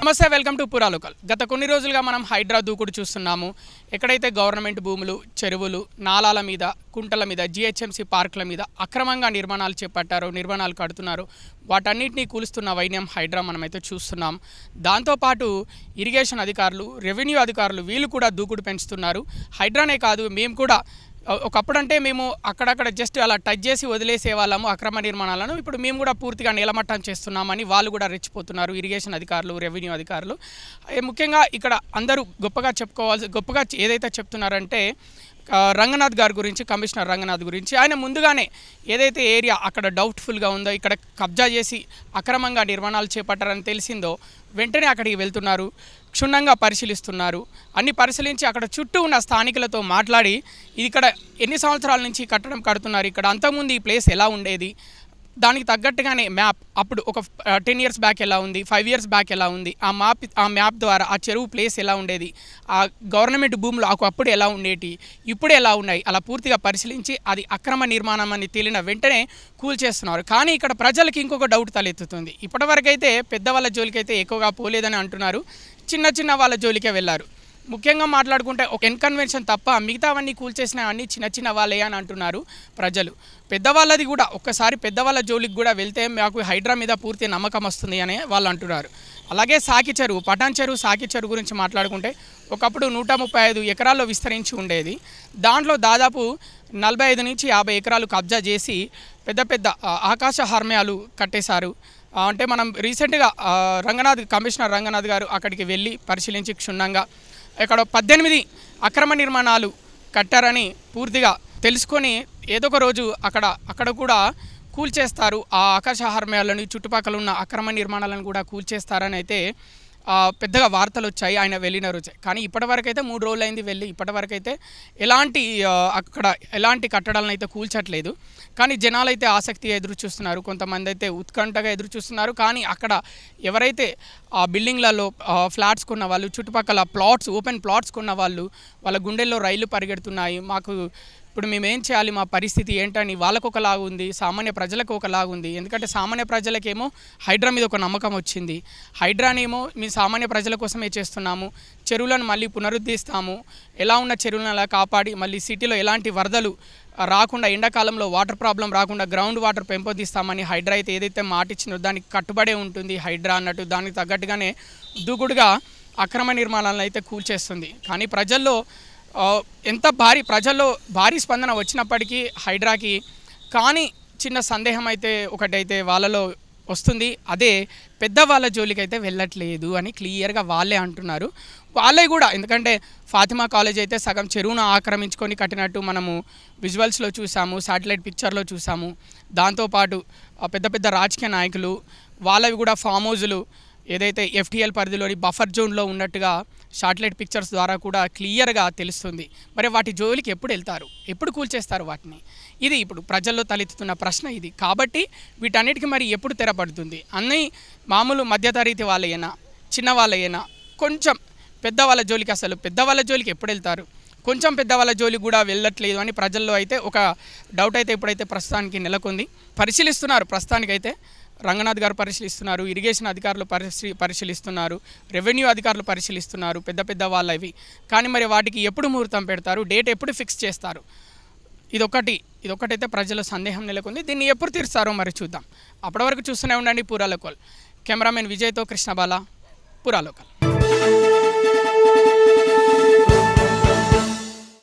నమస్తే, welcome to పురా local. గత కొన్ని రోజులుగా మనం హైడ్రా దూకుడు చూస్తున్నాము. ఎక్కడైతే గవర్నమెంట్ భూములు, చెరువులు, నాలాల మీద, కుంటల మీద, జిహెచ్ఎంసీ పార్కుల మీద అక్రమంగా నిర్మాణాలు చేపట్టారో, నిర్మాణాలు కడుతున్నారు, వాటన్నిటినీ కూలుస్తున్న వైన్యం హైడ్రా మనమైతే చూస్తున్నాం. దాంతోపాటు ఇరిగేషన్ అధికారులు, రెవెన్యూ అధికారులు వీళ్ళు కూడా దూకుడు పెంచుతున్నారు. హైడ్రానే కాదు, మేము కూడా ఒకప్పుడంటే మేము అక్కడక్కడ జస్ట్ అలా టచ్ చేసి వదిలేసే వాళ్ళము అక్రమ నిర్మాణాలను. ఇప్పుడు మేము కూడా పూర్తిగా నీలమట్టం చేస్తున్నామని వాళ్ళు కూడా రెచ్చిపోతున్నారు, ఇరిగేషన్ అధికారులు, రెవెన్యూ అధికారులు. ముఖ్యంగా ఇక్కడ అందరూ గొప్పగా ఏదైతే చెప్తున్నారంటే రంగనాథ్ గారి గురించి, కమిషనర్ రంగనాథ్ గురించి. ఆయన ముందుగానే ఏదైతే ఏరియా అక్కడ డౌట్ఫుల్గా ఉందో, ఇక్కడ కబ్జా చేసి అక్రమంగా నిర్మాణాలు చేపట్టారని తెలిసిందో వెంటనే అక్కడికి వెళ్తున్నారు, క్షుణ్ణంగా పరిశీలిస్తున్నారు. అన్ని పరిశీలించి అక్కడ చుట్టూ ఉన్న స్థానికులతో మాట్లాడి ఇది ఇక్కడ ఎన్ని సంవత్సరాల నుంచి కట్టడం కడుతున్నారు, ఇక్కడ అంతకుముందు ఈ ప్లేస్ ఎలా ఉండేది, దానికి తగ్గట్టుగానే మ్యాప్ అప్పుడు ఒక 10 years బ్యాక్ ఎలా ఉంది, 5 years బ్యాక్ ఎలా ఉంది, ఆ మ్యాప్ ద్వారా ఆ చెరువు ప్లేస్ ఎలా ఉండేది, ఆ గవర్నమెంట్ భూములు అప్పుడు ఎలా ఉండేటి, ఇప్పుడు ఎలా ఉన్నాయి, అలా పూర్తిగా పరిశీలించి అది అక్రమ నిర్మాణం అని తేలిన వెంటనే కూల్చేస్తున్నారు. కానీ ఇక్కడ ప్రజలకి ఇంకొక డౌట్ తలెత్తుతుంది. ఇప్పటివరకైతే పెద్దవాళ్ళ జోలికైతే ఎక్కువగా పోలేదని అంటున్నారు, చిన్న వాళ్ళ జోలికే వెళ్ళారు. ముఖ్యంగా మాట్లాడుకుంటే ఒక ఎన్కన్వెన్షన్ తప్ప మిగతావన్నీ కూల్చేసిన అన్నీ చిన్న వాళ్ళే అని అంటున్నారు ప్రజలు. పెద్దవాళ్ళది కూడా ఒక్కసారి పెద్దవాళ్ళ జోలికి కూడా వెళ్తే మాకు హైడ్రా మీద పూర్తి నమ్మకం వస్తుంది అని వాళ్ళు అంటున్నారు. అలాగే సాకి చెరువు, పటాన్ చెరువు, సాకి చెరువు గురించి మాట్లాడుకుంటే ఒకప్పుడు 135 ఎకరాల్లో విస్తరించి ఉండేది. దాంట్లో దాదాపు 45 నుంచి 50 ఎకరాలు కబ్జా చేసి పెద్ద ఆకాశ హర్మ్యాలు కట్టేశారు. అంటే మనం రీసెంట్గా కమిషనర్ రంగనాథ్ గారు అక్కడికి వెళ్ళి పరిశీలించి క్షుణ్ణంగా ఇక్కడ 18 అక్రమ నిర్మాణాలు కట్టారని పూర్తిగా తెలుసుకొని ఏదో ఒక రోజు అక్కడ కూడా కూల్చేస్తారు, ఆ ఆకాశ హార్మ్యాలను, చుట్టుపక్కల ఉన్న అక్రమ నిర్మాణాలను కూడా కూల్చేస్తారని అయితే పెద్దగా వార్తలు వచ్చాయి ఆయన వెళ్ళిన రోజే. కానీ ఇప్పటివరకైతే 3 రోజులు అయింది వెళ్ళి, ఇప్పటివరకైతే అక్కడ ఎలాంటి కట్టడాలను అయితే కూల్చట్లేదు. కానీ జనాలు అయితే ఆసక్తిగా ఎదురు చూస్తున్నారు, కొంతమంది అయితే ఉత్కంఠగా ఎదురు చూస్తున్నారు. కానీ అక్కడ ఎవరైతే ఆ బిల్డింగ్లలో ఫ్లాట్స్ కొన్న వాళ్ళు, చుట్టుపక్కల ఓపెన్ ప్లాట్స్ కొన్న వాళ్ళు, వాళ్ళ గుండెల్లో రైళ్లు పరిగెడుతున్నాయి. ఇప్పుడు మేము ఏం చేయాలి, మా పరిస్థితి ఏంటని వాళ్ళకు ఒకలాగా ఉంది, సామాన్య ప్రజలకు ఒకలాగా ఉంది. ఎందుకంటే సామాన్య ప్రజలకేమో హైడ్రా మీద ఒక నమ్మకం వచ్చింది. హైడ్రానేమో మేము సామాన్య ప్రజల కోసమే చేస్తున్నాము, చెరువులను మళ్ళీ పునరుద్ధరిస్తాము, ఎలా ఉన్న చెరువులను అలా కాపాడి మళ్ళీ సిటీలో ఎలాంటి వరదలు రాకుండా, ఎండాకాలంలో వాటర్ ప్రాబ్లం రాకుండా గ్రౌండ్ వాటర్ పెంపొందిస్తామని హైడ్రా అయితే ఏదైతే మాట ఇచ్చిందో దానికి కట్టుబడే ఉంటుంది హైడ్రా అన్నట్టు. దానికి తగ్గట్టుగానే దూకుడుగా అక్రమ నిర్మాణాలను అయితే కూల్చేస్తుంది. కానీ ప్రజల్లో భారీ స్పందన వచ్చినప్పటికీ హైడ్రాకి కానీ చిన్న సందేహం అయితే ఒకటైతే వాళ్ళలో వస్తుంది, అదే పెద్దవాళ్ళ జోలికి అయితే వెళ్ళట్లేదు అని క్లియర్గా వాళ్ళే అంటున్నారు. వాళ్ళే కూడా, ఎందుకంటే ఫాతిమా కాలేజ్ అయితే సగం చెరువును ఆక్రమించుకొని కట్టినట్టు మనము విజువల్స్లో చూసాము, శాటిలైట్ పిక్చర్లో చూసాము. దాంతోపాటు పెద్ద రాజకీయ నాయకులు వాళ్ళవి కూడా ఫామ్ హౌజులు ఏదైతే FTL పరిధిలోని బఫర్ జోన్లో ఉన్నట్టుగా శాటిలైట్ పిక్చర్స్ ద్వారా కూడా క్లియర్గా తెలుస్తుంది. మరి వాటి జోలికి ఎప్పుడు వెళ్తారు, ఎప్పుడు కూల్చేస్తారు వాటిని? ఇది ఇప్పుడు ప్రజల్లో తలెత్తుతున్న ప్రశ్న ఇది. కాబట్టి వీటన్నిటికీ మరి ఎప్పుడు తెరపడుతుంది? అన్నీ మామూలు మధ్యతరగతి వాళ్ళైనా, చిన్న వాళ్ళైనా, కొంచెం పెద్దవాళ్ళ జోలికి ఎప్పుడు వెళ్తారు? కొంచెం పెద్దవాళ్ళ జోలికి కూడా వెళ్ళట్లేదు అని ప్రజల్లో అయితే ఒక డౌట్ అయితే ఇప్పుడైతే ప్రస్తుతానికి నెలకొంది. పరిశీలిస్తున్నారు, ప్రస్తుతానికైతే రంగనాథ్ గారు పరిశీలిస్తున్నారు, ఇరిగేషన్ అధికారులు పరిశీలిస్తున్నారు, రెవెన్యూ అధికారులు పరిశీలిస్తున్నారు, పెద్ద వాళ్ళవి. కానీ మరి వాటికి ఎప్పుడు ముహూర్తం పెడతారు, డేట్ ఎప్పుడు ఫిక్స్ చేస్తారు? ఇదొకటైతే ప్రజల సందేహం నెలకొంది. దీన్ని ఎప్పుడు తీరుస్తారో మరి చూద్దాం. అప్పటి వరకు చూస్తూనే ఉండండి పురా లోకల్. కెమెరామెన్ విజయ్తో కృష్ణబాల, పురా లోకల్.